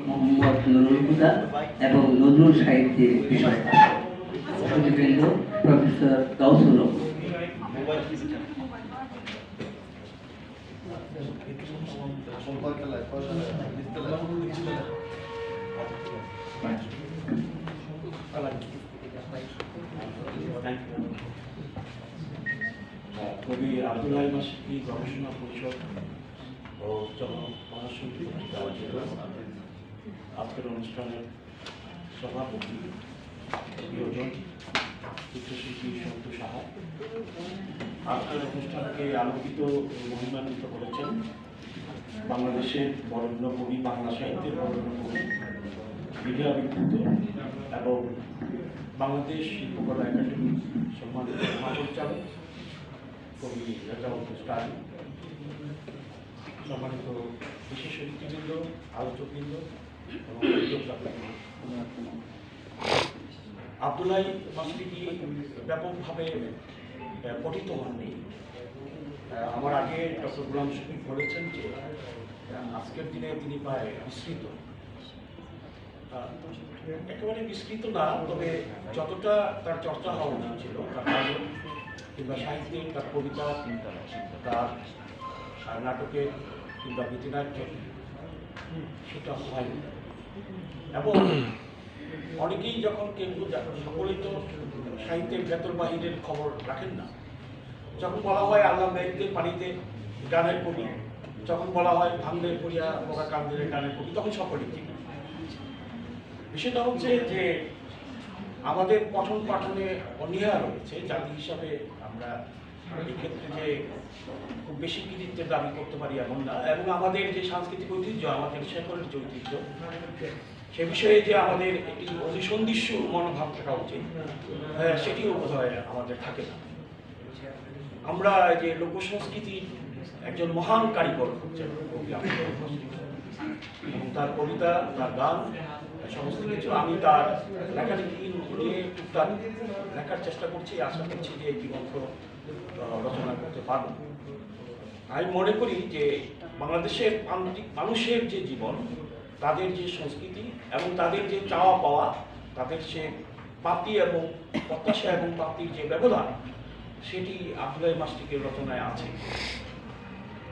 মোহাম্মদ নুরুল হুদা এবং নজরুল সাহিত্যের বিষয় অতিথিবৃন্দ প্রফেসর গাউসুল হক। কবি আব্দুল হাই মাসিকি গবেষণা পরিষদ ও জনমহাসমিতি আজকের অনুষ্ঠানের সভাপতি প্রিয়জন চিত্রশিল্পী সন্তু সাহা আজকের অনুষ্ঠানকে আলোকিত মহিমান্বিত করেছেন বাংলাদেশের বরেণ্য কবি, বাংলা সাহিত্যের বরেণ্য কবি, মিডিয়া ব্যক্তিত্ব এবং বাংলাদেশ শিল্পকলা একাডেমি সম্মানিত মহাপরিচালক কবি রেজাউল স্টাইল, সম্মানিত বিশেষ অতিথিবৃন্দ, আলোচকবৃন্দ এবং আব্দুল হাই মাসিকি ব্যাপকভাবে পঠিত হননি। আমার আগে ডক্টর গোলাম শফিক বলেছেন যে আজকের দিনে তিনি প্রায় বিস্তৃত, একেবারে বিস্তৃত না, তবে যতটা তার চর্চা হওয়া উচিত ছিল তার গান কিংবা সাহিত্যে, তার কবিতা, তার নাটকে কিংবা গীতিনাট্য সেটা হয়নি। এবং অনেকেই যখন কেন্দ্র সকলেই তো সাহিত্যের ভেতর বাহিরের খবর রাখেন না। যখন বলা হয় আল্লাহ মেঘদের পানিতে গানের কবি, যখন বলা হয় ভাঙ্গের পড়িয়া বকা কান্দের গানের কবি, তখন সকলেই ঠিক। বিষয়টা হচ্ছে যে আমাদের পঠন পাঠনে অনীহা রয়েছে জাতি হিসাবে। আমরা এক্ষেত্রে যে খুব বেশি কৃতিত্বের দাবি করতে পারি এমন না, এবং আমাদের যে সাংস্কৃতিক ঐতিহ্য, আমাদের শেখরের যে ঐতিহ্য, সে বিষয়ে যে আমাদের একটি অধিসন্ধিৎসু মনোভাব থাকা উচিত, সেটিও বোধহয় আমাদের থাকে না। আমরা যে লোকসংস্কৃতির একজন মহান কারিগর হচ্ছেন কবি আব্দুল হাই মাসিকি, এবং তার কবিতা, তার গান, সমস্ত কিছু আমি তার লেখালেখি নিয়ে টুকটাক লেখার চেষ্টা করছি, আশা করছি যে একটি গ্রন্থ রচনা করতে পারব। আমি মনে করি যে বাংলাদেশের মানুষের যে জীবন, তাদের যে সংস্কৃতি এবং তাদের যে চাওয়া পাওয়া, তাদের সে প্রাপ্তি এবং প্রত্যাশা এবং প্রাপ্তির যে ব্যবধান, সেটি আব্দুল হাই মাসিকির রচনায় আছে।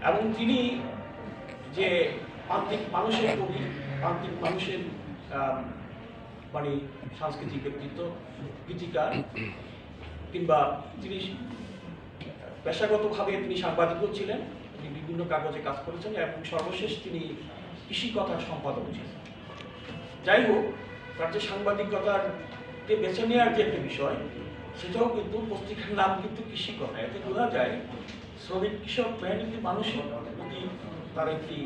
এবং তিনি যে প্রান্তিক মানুষের কবি, প্রান্তিক মানুষের মানে সাংস্কৃতিক ব্যক্তিত্ব, গীতিকার, কিংবা তিনি পেশাগতভাবে তিনি সাংবাদিকও ছিলেন, তিনি বিভিন্ন কাগজে কাজ করেছেন এবং সর্বশেষ তিনি কৃষি কথার সম্পাদক ছিলেন। যাই হোক, তার যে সাংবাদিকতাকে বেছে নেওয়ার যে একটা বিষয়, সেটাও কিন্তু পত্রিকার নাম কিন্তু কৃষি কথা। এতে বোঝা যায় শ্রমিক কৃষক মেহনতি মানুষের প্রতি তার একটি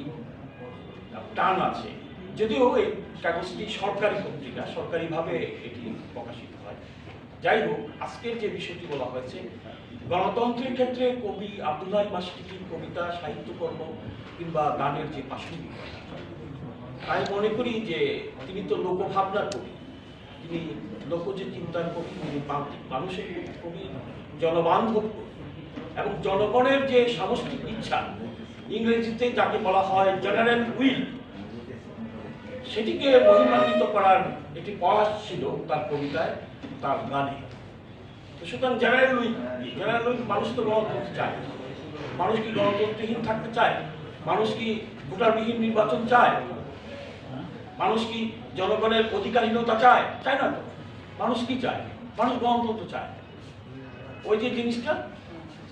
টান আছে। যদিও এই কাগজটি সরকারি পত্রিকা, সরকারিভাবে এটি প্রকাশিত হয়। যাই হোক, আজকের যে বিষয়টি বলা হয়েছে, গণতন্ত্রের ক্ষেত্রে কবি আব্দুল হাই মাসিকির কবিতা, সাহিত্যকর্ম কিংবা গানের যে প্রাসঙ্গিকতা, আমি মনে করি যে তিনি তো লোকভাবনার কবি, তিনি লোকজ চিন্তার কবি, তিনি মানুষের কবি, জনবান্ধব কবি, এবং জনগণের যে সামষ্টিক ইচ্ছা, ইংরেজিতে যাকে বলা হয় জেনারেল উইল, সেটিকে মহিমান্বিত করার একটি প্রয়াস ছিল তার কবিতায়, তার গানে। সুতরাং জেনারেল উইল, মানুষ তো গণতন্ত্র চায়। মানুষ কি গণতন্ত্রহীন থাকতে চায়? মানুষ কি ভোটারবিহীন নির্বাচন চায়? মানুষ কি জনগণের অধিকারহীনতা চায়? চায় না তো। মানুষ কি চায়? মানুষ গণতন্ত্র চায়। ওই যে জিনিসটা,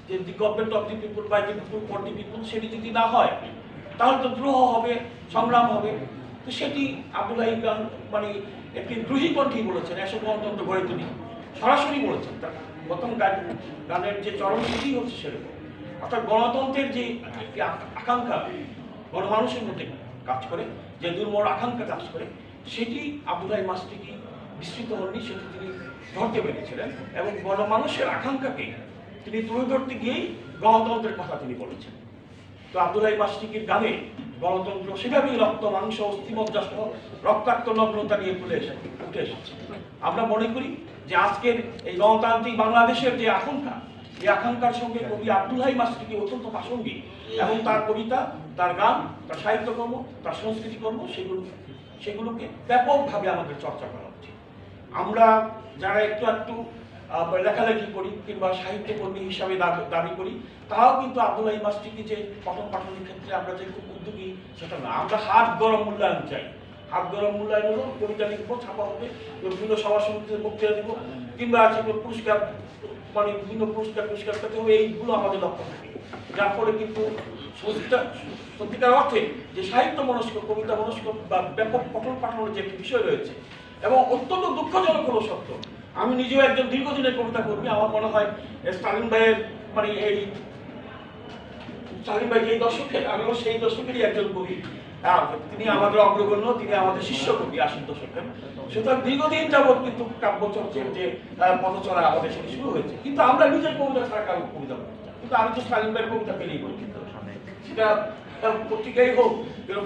যে the government of the people, by the people, for the people, সেটি যদি না হয় তাহলে তো দ্রোহ হবে, সংগ্রাম হবে। তো সেটি আব্দুল হাই মানে একটি দ্রোহী কণ্ঠী বলেছেন, এসব গণতন্ত্র গড়ে তুলি, সরাসরি বলেছেন। তার প্রথম গানের যে চরম সেটি হচ্ছে সেরকম। অর্থাৎ গণতন্ত্রের যে একটি আকাঙ্ক্ষা গণমানুষের মধ্যে কাজ করে, যে দুর্বল আকাঙ্ক্ষা কাজ করে, সেটি আব্দুল হাই মাসিকি বিস্তৃত হননি, সেটি তিনি ধরতে পেরেছিলেন। এবং গণমানুষের আকাঙ্ক্ষাকে তিনি তুলে ধরতে গিয়েই গণতন্ত্রের কথা তিনি বলেছেন। তো আব্দুল হাই মাসিকির গানে গণতন্ত্র সেভাবেই রক্ত, মাংস, অস্থিমজ্জা সহ রক্তাক্ত নগ্নতা নিয়ে উঠে এসেছে। আমরা মনে করি যে আজকের এই গণতান্ত্রিক বাংলাদেশের যে আকাঙ্ক্ষা, এই আকাঙ্ক্ষার সঙ্গে কবি আব্দুল হাই মাসিকি অত্যন্ত প্রাসঙ্গিক, এবং তার কবিতা, তার গান, তার সাহিত্যকর্ম, তার সংস্কৃতিকর্ম, সেগুলো সেগুলোকে ব্যাপকভাবে আমাদের চর্চা করা উচিত। আমরা যারা একটু একটু লেখালেখি করি কিংবা সাহিত্যকর্মী হিসাবে দাবি করি, তারাও কিন্তু আব্দুল হাই মাস্টিকে যে পঠন পাঠনের ক্ষেত্রে আমরা যে খুব উদ্যোগী সেটা না। আমরা হাত গরম মূল্যায়ন চাই। হাত গরম মূল্যায়ন হলো কবিতা লিখবো, ছাপা হবে, বিভিন্ন সভা সমিতিতে বক্তৃতা দেবো, কিংবা আছে পুরস্কার, মানে বিভিন্ন পুরস্কার পেতে হবে, এইগুলো আমাদের লক্ষ্য থাকে। যার ফলে কিন্তু সত্যিকার অর্থে যে সাহিত্য মনস্ক, কবিতা মনস্ক বা ব্যাপক পঠন পাঠনের যে একটি বিষয় রয়েছে, এবং অত্যন্ত দুঃখজনক হলো সত্য, আমি নিজেও একজন দীর্ঘদিনের কবিতা কর্মী। আমার মনে হয় স্টালিন ভাইয়ের মানে এই স্টালিন ভাই যেই দশকের, আমিও সেই দশকেরই একজন কবি। তিনি আমাদের অগ্রগণ্য, তিনি আমাদের শিষ্য কবি 80 দশকের। সুতরাং দীর্ঘদিন যাবৎ কিন্তু কাব্যচর্চের যে পথচলা আমাদের সেটি শুরু হয়েছে, কিন্তু আমরা নিজের কবিতা ছাড়া কারো কবিতা পড়তে চাই। কিন্তু আমি তো স্টালিন ভাইয়ের কবিতা পেলেই পরিচিত, সেটা পত্রিকাই হোক,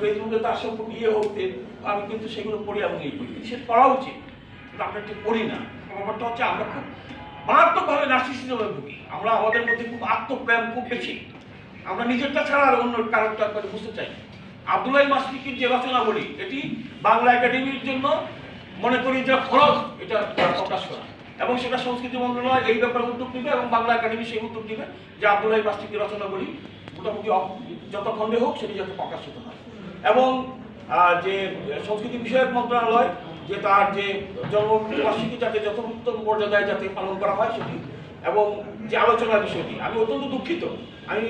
ফেসবুকে তার সম্পর্কে ইয়ে হোক, আমি কিন্তু সেগুলো পড়ি এবং এই বই সেটা পড়া উচিত, কিন্তু আমরা একটু পড়ি না। ব্যাপারটা হচ্ছে আমরা খুব মারাত্মকভাবে নার্সিসিজমে ভুগি। আমরা আমাদের মধ্যে খুব আত্মপ্রেম খুব বেশি, আমরা নিজেরটা ছাড়া আর অন্য কারণটা বুঝতে চাই। আব্দুল হাই মাস্টিকির যে রচনাবলী, এটি বাংলা একাডেমির জন্য মনে করি যে ফরজ এটা প্রকাশ করা, এবং সেটা সংস্কৃতি মন্ত্রণালয় এই ব্যাপারে উদ্যোগ নেবে এবং বাংলা একাডেমি সেই উদ্যোগ নেবে যে আব্দুল হাই মাস্টিকির রচনাবলী মোটামুটি যত খণ্ডে হোক সেটি যাতে প্রকাশিত হয়। এবং যে সংস্কৃতি বিষয়ক মন্ত্রণালয় যে তার যে জন্মবার্ষিকী যাতে যথোচিত মর্যাদায় যাতে পালন করা হয় সেটি, এবং যে আলোচনার বিষয়টি, আমি অত্যন্ত দুঃখিত, আমি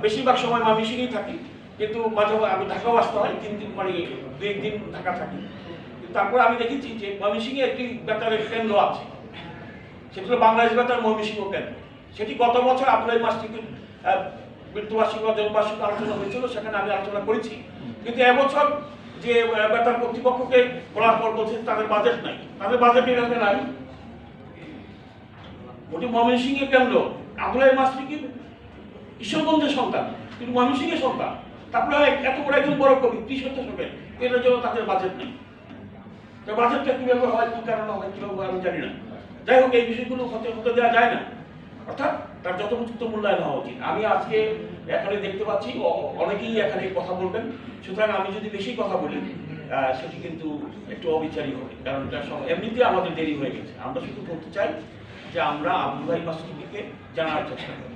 বেশিরভাগ সময় ময়মনসিংহেই থাকি, কিন্তু মাঝে আমি ঢাকাও আসতে হয়, 3 দিন মানে 2 দিন ঢাকা থাকি। তারপরে আমি দেখেছি যে ময়মনসিংহে একটি বেতারের কেন্দ্র আছে, সেটি হলো বাংলাদেশ বেতার ময়মনসিংহ কেন্দ্র। সেটি গত বছর আব্দুল হাই মাস্টিকের মৃত্যুবার্ষিকী বা জন্মবার্ষিকী আলোচনা হয়েছিল, সেখানে আমি আলোচনা করেছি। কিন্তু এবছর যে বেতার কর্তৃপক্ষকে বলার পর বলছে তাদের বাজেট নাই, তাদের বাজেট এখানে নাই। ওটি ময়মনসিংহের কেন্দ্র, আব্দুল হাই মাস্টিকি ঈশ্বরগঞ্জের সন্তান, কিন্তু ময়মনসিংহের সন্তান, তারপরে এত বড় একজন বড় কবি 30 দশকের, এটার জন্য তাদের বাজেট নেই। বাজেটটা কিভাবে হয়, কি কারণে হয়, কিভাবে আমি জানি না। যাই হোক, এই বিষয়গুলো হতে দেওয়া যায় না, অর্থাৎ তার যথোচিত মূল্যায়ন হওয়া উচিত। আমি আজকে এখানে দেখতে পাচ্ছি অনেকেই এখানে কথা বলবেন, সুতরাং আমি যদি বেশি কথা বলি সেটি কিন্তু একটু অবিচারী হবে, কারণ এমনিতে আমাদের দেরি হয়ে গেছে। আমরা শুধু বলতে চাই যে আমরা আব্দুল হাই মাস্টিকিকে জানার চেষ্টা করি।